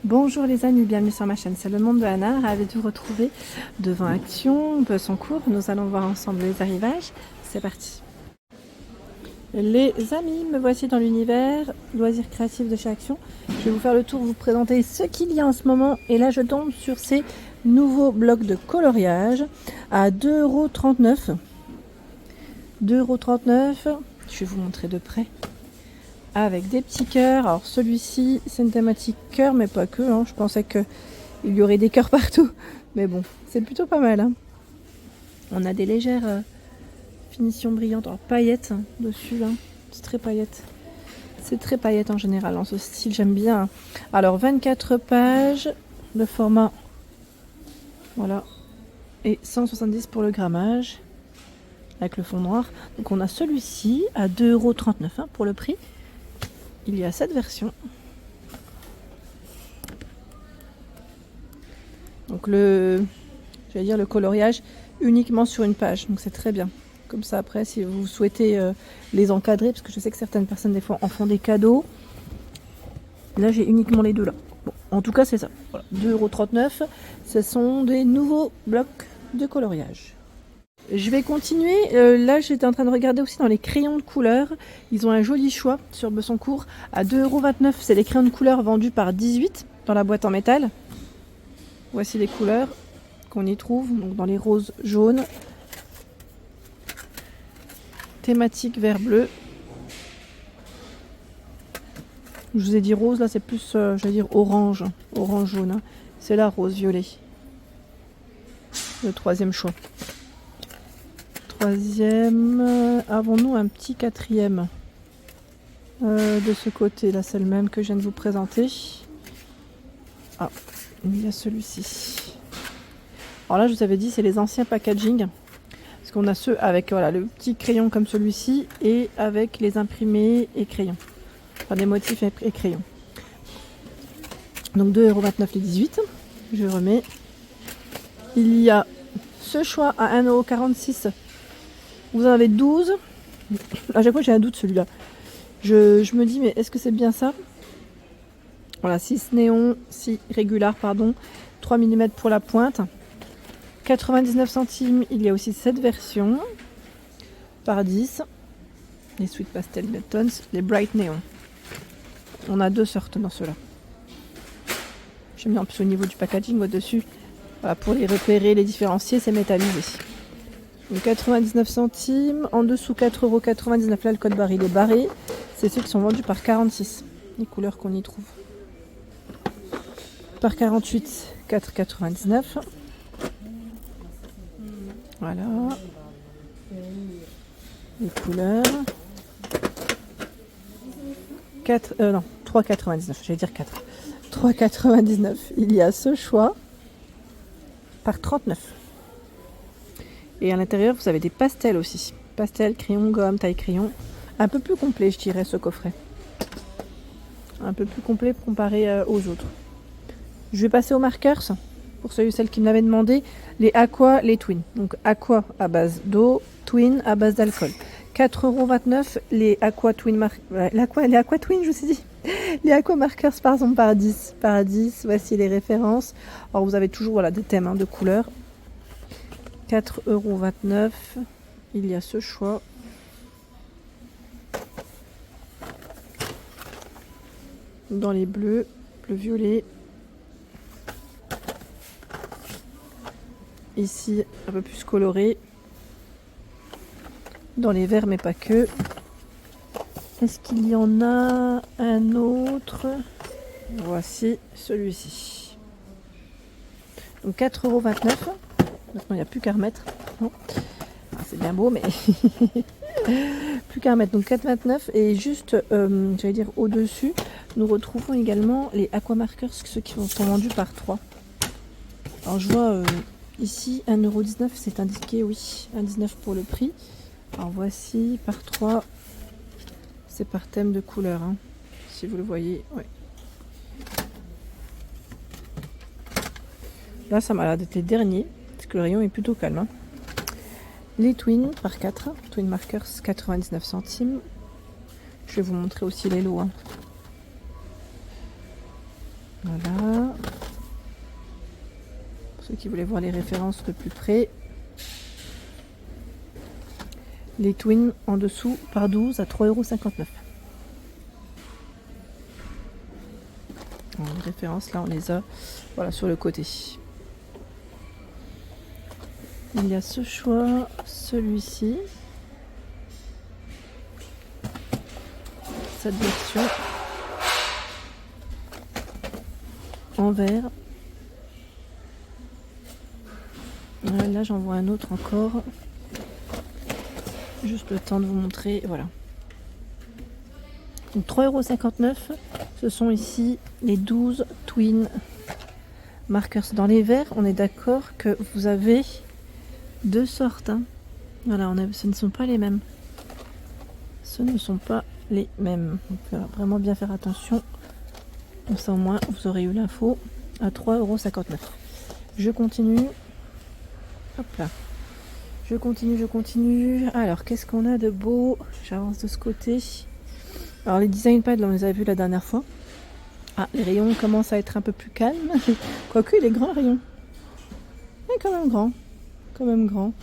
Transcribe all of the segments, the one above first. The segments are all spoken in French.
Bonjour les amis, bienvenue sur ma chaîne, c'est le monde de Anna, ravi de vous retrouver devant Action, Bessancourt. Nous allons voir ensemble les arrivages, c'est parti. Les amis, me voici dans l'univers loisirs créatifs de chez Action. Je vais vous faire le tour, vous présenter ce qu'il y a en ce moment. Et là je tombe sur ces nouveaux blocs de coloriage à 2,39 €. 2,39 €, je vais vous montrer de près. Avec des petits cœurs. Alors celui-ci c'est une thématique cœur mais pas que, hein. Je pensais qu'il y aurait des cœurs partout, mais bon, c'est plutôt pas mal, hein. On a des légères finitions brillantes, alors paillettes, hein, dessus là, c'est très paillettes. C'est très paillettes en général dans ce style, j'aime bien, hein. Alors 24 pages, le format, voilà, et 170 pour le grammage avec le fond noir. Donc on a celui-ci à 2,39 €, hein, pour le prix. Il y a cette version. Donc le coloriage uniquement sur une page. Donc c'est très bien. Comme ça après, si vous souhaitez les encadrer, parce que je sais que certaines personnes des fois en font des cadeaux. Là j'ai uniquement les deux là. Bon, en tout cas c'est ça. Voilà. 2,39 €. Ce sont des nouveaux blocs de coloriage. Je vais continuer, là j'étais en train de regarder aussi dans les crayons de couleur. Ils ont un joli choix sur Bessancourt à 2,29 €. C'est les crayons de couleur vendus par 18 dans la boîte en métal. Voici les couleurs qu'on y trouve, donc dans les roses jaunes, thématique vert bleu. Je vous ai dit rose, là c'est plus, j'allais dire orange, orange jaune, hein. C'est la rose violet, le troisième choix. Troisième, avons-nous un petit quatrième de ce côté là, c'est le même que je viens de vous présenter. Ah, il y a celui-ci. Alors là je vous avais dit c'est les anciens packaging, parce qu'on a ceux avec voilà, le petit crayon comme celui-ci et avec les imprimés et crayons, enfin des motifs et crayons. Donc 2,29 € les 18, je remets. Il y a ce choix à 1,46 €. Vous en avez 12. À chaque fois j'ai un doute celui-là. Je me dis mais est-ce que c'est bien ça? Voilà, 6 néon, 6 régular, pardon. 3 mm pour la pointe. 99 centimes, il y a aussi cette version. Par 10. Les Sweet Pastel Buttons, les Bright Néon. On a deux sortes dans ceux-là. J'aime bien en plus au niveau du packaging au-dessus. Voilà, pour les repérer, les différencier, c'est métallisé. Donc 99 centimes, en dessous 4,99 €. Là le code barre il est barré. C'est ceux qui sont vendus par 46, les couleurs qu'on y trouve. Par 48, 4,99 €. Voilà. Les couleurs. 3,99 €, j'allais dire 4. 3,99 €. Il y a ce choix par 39. Et à l'intérieur, vous avez des pastels aussi. Pastel, crayon, gomme, taille crayon. Un peu plus complet, je dirais, ce coffret. Un peu plus complet comparé aux autres. Je vais passer aux marqueurs. Pour ceux et celles qui me l'avaient demandé. Les Aqua, les Twin. Donc Aqua à base d'eau, Twin à base d'alcool. 4,29 € les Aqua Twin les Aqua Twin, je vous ai dit. Les Aqua Markers, pardon, par 10. Par 10, voici les références. Alors vous avez toujours voilà, des thèmes, hein, de couleurs. 4,29 €. Il y a ce choix. Dans les bleus, bleu violet. Ici, un peu plus coloré. Dans les verts, mais pas que. Est-ce qu'il y en a un autre? Voici celui-ci. Donc 4,29 €. Maintenant, il n'y a plus qu'à remettre. C'est bien beau, mais plus qu'à remettre. Donc 4,29 € et juste, j'allais dire au-dessus, nous retrouvons également les Aquamarkers, ceux qui sont vendus par 3. Alors je vois ici 1,19 €, c'est indiqué, oui, 1,19 € pour le prix. Alors voici par 3, c'est par thème de couleur, hein, si vous le voyez. Ouais. Là, ça m'a l'air d'être les derniers, parce que le rayon est plutôt calme, hein. Les Twin par 4, Twin Markers 99 centimes. Je vais vous montrer aussi les lots, hein. Voilà. ceux qui voulaient voir les références de plus près. Les twins en dessous par 12 à 3,59 €. Les références là on les a voilà, sur le côté. Il y a ce choix, celui-ci, cette version en vert. Là j'en vois un autre encore. Juste le temps de vous montrer, voilà. Donc 3,59 €, ce sont ici les 12 Twin Markers. Dans les verts, on est d'accord que vous avez deux sortes. Hein. Voilà, ce ne sont pas les mêmes. Ce ne sont pas les mêmes. Donc il va vraiment bien faire attention. Comme ça au moins vous aurez eu l'info à 3,59 €. Je continue. Hop là. Je continue. Alors, qu'est-ce qu'on a de beau? J'avance de ce côté. Alors, les design pads, là, on les a vus la dernière fois. Ah, les rayons commencent à être un peu plus calmes. Quoique, il est grand, le rayon. Mais quand même grand.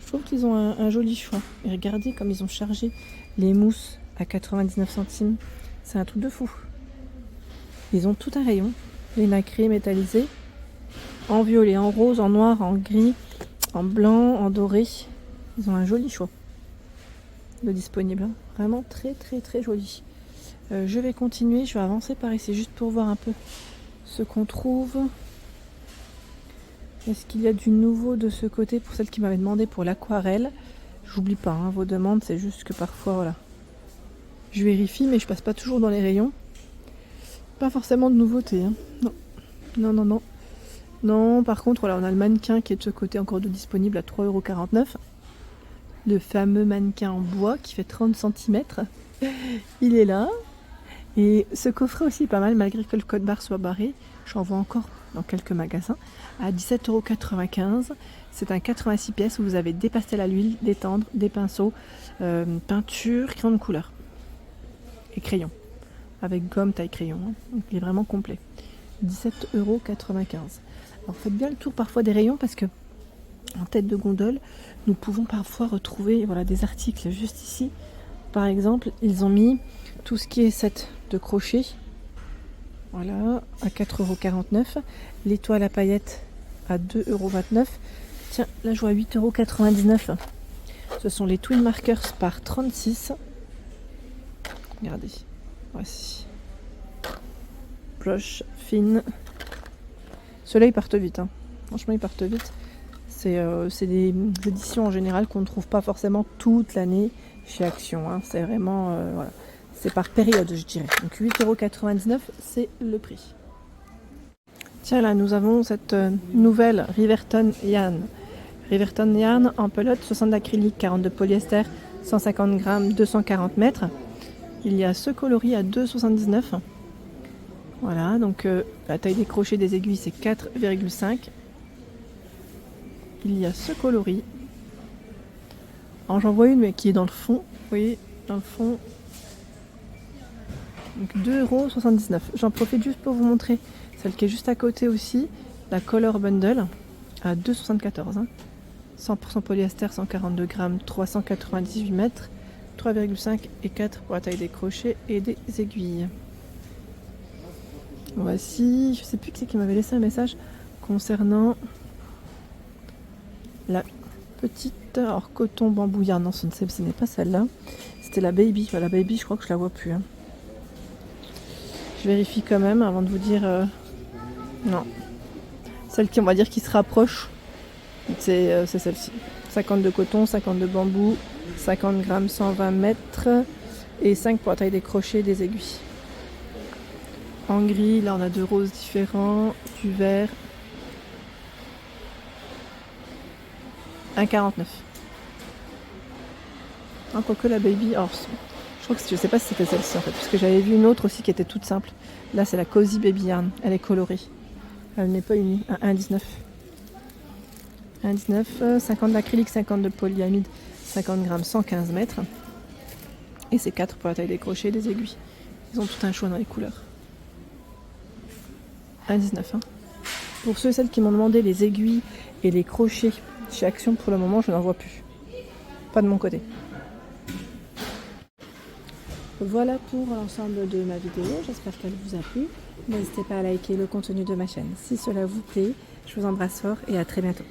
Je trouve qu'ils ont un joli choix. Et regardez comme ils ont chargé les mousses à 99 centimes. C'est un truc de fou. Ils ont tout un rayon. Les nacrés métallisés. En violet, en rose, en noir, en gris, en blanc, en doré. Ils ont un joli choix de disponible. Vraiment très joli. Je vais continuer, je vais avancer par ici juste pour voir un peu ce qu'on trouve. Est-ce qu'il y a du nouveau de ce côté pour celle qui m'avait demandé pour l'aquarelle? J'oublie pas hein, vos demandes, c'est juste que parfois voilà. Je vérifie mais je passe pas toujours dans les rayons. Pas forcément de nouveauté. Hein. Non. Non, par contre, voilà, on a le mannequin qui est de ce côté encore de disponible à 3,49 €. Le fameux mannequin en bois qui fait 30 cm. Il est là. Et ce coffret aussi est pas mal, malgré que le code barre soit barré. J'en vois encore dans quelques magasins. À 17,95 €. C'est un 86 pièces où vous avez des pastels à l'huile, des tendres, des pinceaux, peinture, crayon de couleur. Et crayon. Avec gomme taille crayon. Hein. Donc il est vraiment complet. 17,95 €. Alors faites bien le tour parfois des rayons parce que en tête de gondole, nous pouvons parfois retrouver voilà, des articles juste ici. Par exemple, ils ont mis tout ce qui est set de crochet. Voilà, à 4,49 €. L'étoile à paillettes à 2,29 €. Tiens, là je vois 8,99 €. Ce sont les Twin Markers par 36. Regardez, voici. Cloche fine. Ceux-là ils partent vite, hein. Franchement ils partent vite. C'est des éditions en général qu'on ne trouve pas forcément toute l'année chez Action. Hein. C'est vraiment voilà. C'est par période je dirais. Donc 8,99 €, c'est le prix. Tiens là nous avons cette nouvelle Riverton Yarn. Riverton Yarn en pelote, 60 d'acrylique, 40 de polyester, 150 grammes, 240 mètres. Il y a ce coloris à 2,79 €. Voilà, donc la taille des crochets des aiguilles c'est 4,5. Il y a ce coloris. Alors j'en vois une mais qui est dans le fond. Vous voyez, dans le fond. Donc 2,79 €. J'en profite juste pour vous montrer celle qui est juste à côté aussi. La Color Bundle à 2,74 €. Hein. 100% polyester, 142 grammes, 398 mètres. 3,5 et 4 pour la taille des crochets et des aiguilles. Voici, je sais plus qui c'est qui m'avait laissé un message concernant la petite, alors coton bambou yarn, non ce n'est pas celle-là, c'était la baby, la baby je crois que je la vois plus. Hein. Je vérifie quand même avant de vous dire, non, celle qui on va dire qui se rapproche, c'est celle-ci, 50 de coton, 50 de bambou, 50 grammes, 120 mètres et 5 pour la taille des crochets et des aiguilles. En gris, là on a deux roses différents, du vert. 1,49 €. Ah, quoique la baby, alors je crois que je sais pas si c'était celle-ci en fait, parce que j'avais vu une autre aussi qui était toute simple. Là c'est la Cozy Baby Yarn, elle est colorée. Elle n'est pas unie, à 1,19 €. 1,19 €, 50 d'acrylique, 50 de polyamide, 50 grammes, 115 mètres. Et c'est 4 pour la taille des crochets et des aiguilles. Ils ont tout un choix dans les couleurs. 1,19 €. Hein. Pour ceux et celles qui m'ont demandé les aiguilles et les crochets chez Action, pour le moment, je n'en vois plus. Pas de mon côté. Voilà pour l'ensemble de ma vidéo, j'espère qu'elle vous a plu. N'hésitez pas à liker le contenu de ma chaîne si cela vous plaît. Je vous embrasse fort et à très bientôt.